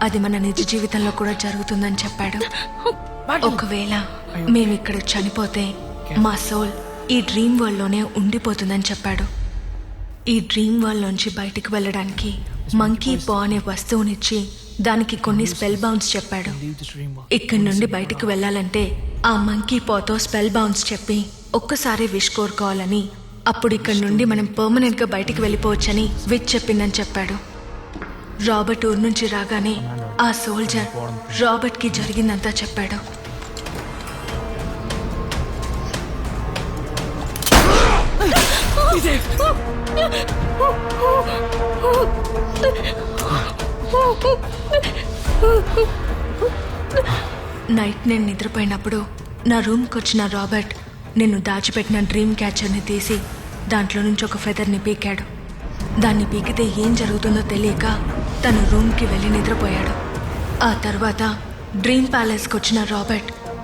అది మన నిజ జీవితంలో కూడా జరుగుతుందని చెప్పాడు. ఒకవేళ మేమిక్కడ చనిపోతే మా సోల్ ఈ డ్రీమ్ వరల్డ్ లోనే ఉండిపోతుందని చెప్పాడు. ఈ డ్రీమ్ వరల్డ్ నుంచి బయటికి వెళ్ళడానికి మంకీ పా అనే వస్తువునిచ్చి దానికి కొన్ని స్పెల్ బౌన్స్ చెప్పాడు. ఇక్కడి నుండి బయటికి వెళ్ళాలంటే ఆ మంకీ పాతో స్పెల్ బౌన్స్ చెప్పి ఒక్కసారి విష్ కోరుకోవాలని, అప్పుడు ఇక్కడి నుండి మనం పర్మనెంట్ గా బయటికి వెళ్ళిపోవచ్చని విచ్ చెప్పిందని చెప్పాడు. రాబర్ట్ ఊరు నుంచి రాగానే ఆ సోల్జర్ రాబర్ట్ కి జరిగిందంతా చెప్పాడు. నైట్ నేను నిద్రపోయినప్పుడు నా రూమ్కి వచ్చిన రాబర్ట్ నేను దాచిపెట్టిన డ్రీమ్ క్యాచర్ని తీసి దాంట్లో నుంచి ఒక ఫెదర్ని పీకాడు. దాన్ని పీకితే ఏం జరుగుతుందో తెలియక తను రూమ్కి వెళ్ళి నిద్రపోయాడు. ఆ తర్వాత డ్రీమ్ ప్యాలెస్కి వచ్చిన రాబర్ట్